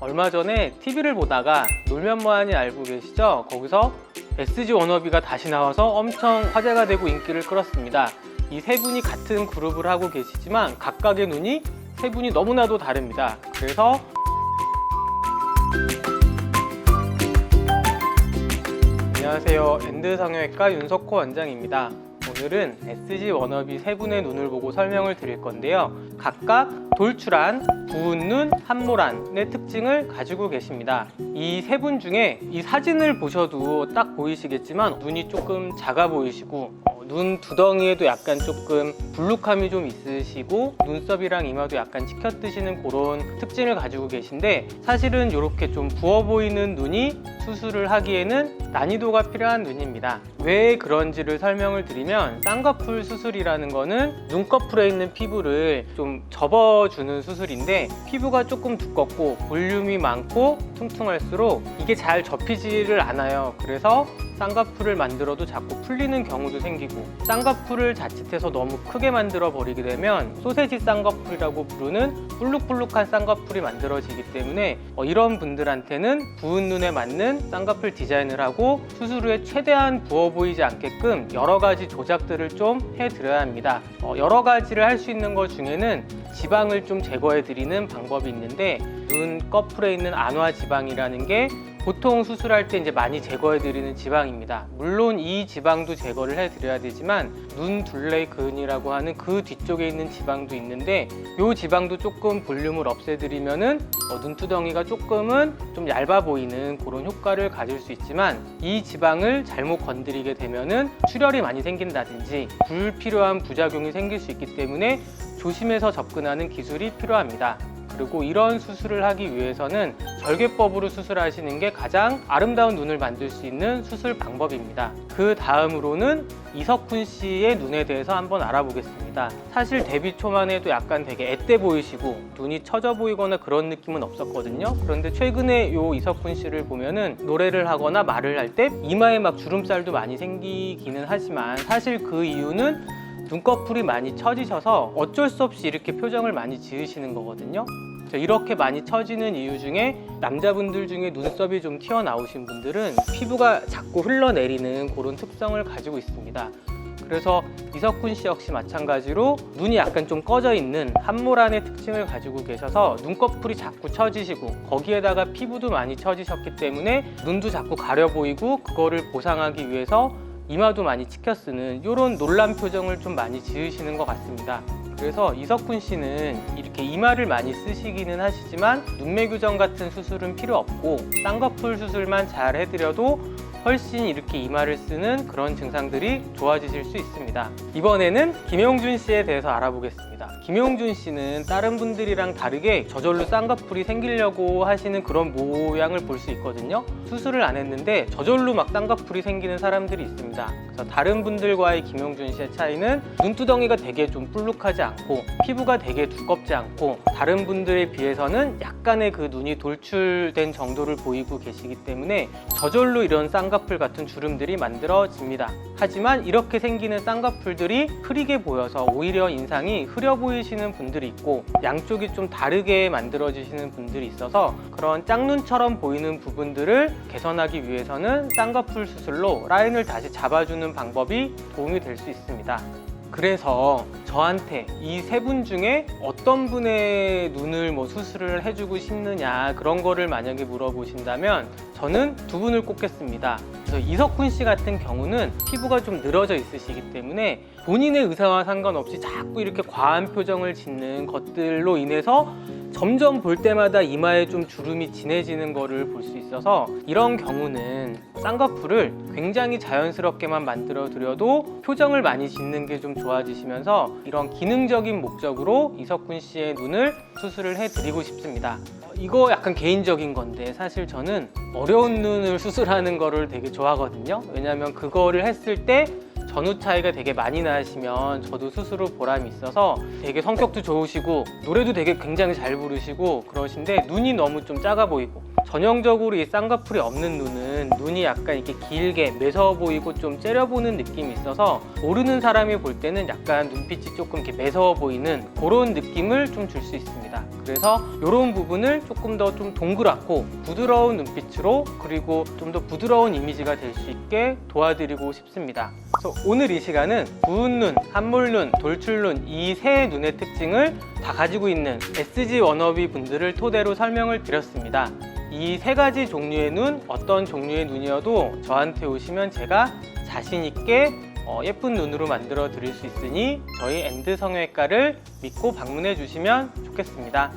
얼마 전에 TV를 보다가 놀면 뭐하니 알고 계시죠? 거기서 SG 워너비가 다시 나와서 엄청 화제가 되고 인기를 끌었습니다. 이 세 분이 같은 그룹을 하고 계시지만 각각의 눈이 세 분이 너무나도 다릅니다. 그래서 안녕하세요. 엔드 성형외과 윤석호 원장입니다. 오늘은 SG 워너비 세 분의 눈을 보고 설명을 드릴 건데요. 각각 돌출한, 부은 눈, 함모란의 특징을 가지고 계십니다. 이 세 분 중에 이 사진을 보셔도 딱 보이시겠지만 눈이 조금 작아 보이시고 눈 두덩이에도 약간 조금 불룩함이 좀 있으시고 눈썹이랑 이마도 약간 치켜뜨시는 그런 특징을 가지고 계신데, 사실은 이렇게 좀 부어 보이는 눈이 수술을 하기에는 난이도가 필요한 눈입니다. 왜 그런지를 설명을 드리면, 쌍꺼풀 수술이라는 거는 눈꺼풀에 있는 피부를 좀 접어주는 수술인데, 피부가 조금 두껍고 볼륨이 많고 퉁퉁할수록 이게 잘 접히지를 않아요. 그래서 쌍꺼풀을 만들어도 자꾸 풀리는 경우도 생기고, 쌍꺼풀을 자칫해서 너무 크게 만들어 버리게 되면 소세지 쌍꺼풀이라고 부르는 볼록볼록한 쌍꺼풀이 만들어지기 때문에 이런 분들한테는 부은 눈에 맞는 쌍꺼풀 디자인을 하고 수술 후에 최대한 부어 보이지 않게끔 여러 가지 조작들을 좀 해드려야 합니다. 여러 가지를 할 수 있는 것 중에는 지방을 좀 제거해 드리는 방법이 있는데, 눈꺼풀에 있는 안화 지방이라는 게 보통 수술할 때 이제 많이 제거해 드리는 지방입니다. 물론 이 지방도 제거를 해 드려야 되지만 눈 둘레 근이라고 하는 그 뒤쪽에 있는 지방도 있는데, 이 지방도 조금 볼륨을 없애 드리면은 눈두덩이가 조금은 좀 얇아 보이는 그런 효과를 가질 수 있지만, 이 지방을 잘못 건드리게 되면은 출혈이 많이 생긴다든지 불필요한 부작용이 생길 수 있기 때문에 조심해서 접근하는 기술이 필요합니다. 그리고 이런 수술을 하기 위해서는 절개법으로 수술하시는 게 가장 아름다운 눈을 만들 수 있는 수술 방법입니다. 그 다음으로는 이석훈 씨의 눈에 대해서 한번 알아보겠습니다. 사실 데뷔 초만 해도 약간 되게 앳돼 보이시고 눈이 처져 보이거나 그런 느낌은 없었거든요. 그런데 최근에 요 이석훈 씨를 보면은 노래를 하거나 말을 할 때 이마에 막 주름살도 많이 생기기는 하지만, 사실 그 이유는 눈꺼풀이 많이 처지셔서 어쩔 수 없이 이렇게 표정을 많이 지으시는 거거든요. 이렇게 많이 처지는 이유 중에 남자분들 중에 눈썹이 좀 튀어나오신 분들은 피부가 자꾸 흘러내리는 그런 특성을 가지고 있습니다. 그래서 이석훈 씨 역시 마찬가지로 눈이 약간 좀 꺼져 있는 함모란의 특징을 가지고 계셔서 눈꺼풀이 자꾸 처지시고 거기에다가 피부도 많이 처지셨기 때문에 눈도 자꾸 가려 보이고, 그거를 보상하기 위해서 이마도 많이 치켜 쓰는 이런 놀란 표정을 좀 많이 지으시는 것 같습니다. 그래서 이석훈 씨는 이렇게 이마를 많이 쓰시기는 하시지만 눈매 교정 같은 수술은 필요 없고, 쌍꺼풀 수술만 잘 해드려도 훨씬 이렇게 이마를 쓰는 그런 증상들이 좋아지실 수 있습니다. 이번에는 김용준 씨에 대해서 알아보겠습니다. 김용준 씨는 다른 분들이랑 다르게 저절로 쌍꺼풀이 생기려고 하시는 그런 모양을 볼 수 있거든요. 수술을 안 했는데 저절로 막 쌍꺼풀이 생기는 사람들이 있습니다. 그래서 다른 분들과의 김용준 씨의 차이는 눈두덩이가 되게 좀 볼록하지 않고 피부가 되게 두껍지 않고, 다른 분들에 비해서는 약간의 그 눈이 돌출된 정도를 보이고 계시기 때문에 저절로 이런 쌍꺼풀 같은 주름들이 만들어집니다. 하지만 이렇게 생기는 쌍꺼풀들이 흐리게 보여서 오히려 인상이 흐려 보이시는 분들이 있고, 양쪽이 좀 다르게 만들어지시는 분들이 있어서 그런 짝눈처럼 보이는 부분들을 개선하기 위해서는 쌍꺼풀 수술로 라인을 다시 잡아주는 방법이 도움이 될 수 있습니다. 그래서 저한테 이 세 분 중에 어떤 분의 눈을 수술을 해주고 싶느냐, 그런 거를 만약에 물어보신다면 저는 두 분을 꼽겠습니다. 그래서 이석훈 씨 같은 경우는 피부가 좀 늘어져 있으시기 때문에 본인의 의사와 상관없이 자꾸 이렇게 과한 표정을 짓는 것들로 인해서 점점 볼 때마다 이마에 좀 주름이 진해지는 거를 볼 수 있어서, 이런 경우는 쌍꺼풀을 굉장히 자연스럽게만 만들어 드려도 표정을 많이 짓는 게 좀 좋아지시면서 이런 기능적인 목적으로 이석훈 씨의 눈을 수술을 해드리고 싶습니다. 이거 약간 개인적인 건데, 사실 저는 어려운 눈을 수술하는 거를 되게 좋아하거든요. 왜냐면 그거를 했을 때 전후 차이가 되게 많이 나시면 저도 스스로 보람이 있어서 되게 성격도 좋으시고 노래도 되게 굉장히 잘 부르시고 그러신데 눈이 너무 좀 작아 보이고 전형적으로 이 쌍꺼풀이 없는 눈은 눈이 약간 이렇게 길게 매서워 보이고 좀 째려 보는 느낌이 있어서 모르는 사람이 볼 때는 약간 눈빛이 조금 이렇게 매서워 보이는 그런 느낌을 좀 줄 수 있습니다. 그래서 이런 부분을 조금 더 좀 동그랗고 부드러운 눈빛으로 그리고 좀 더 부드러운 이미지가 될 수 있게 도와드리고 싶습니다. 그래서 오늘 이 시간은 부은 눈, 함몰눈, 돌출눈 이 세 눈의 특징을 다 가지고 있는 SG 워너비 분들을 토대로 설명을 드렸습니다. 이 세 가지 종류의 눈, 어떤 종류의 눈이어도 저한테 오시면 제가 자신 있게 예쁜 눈으로 만들어 드릴 수 있으니 저희 엔드 성형외과를 믿고 방문해 주시면 좋겠습니다.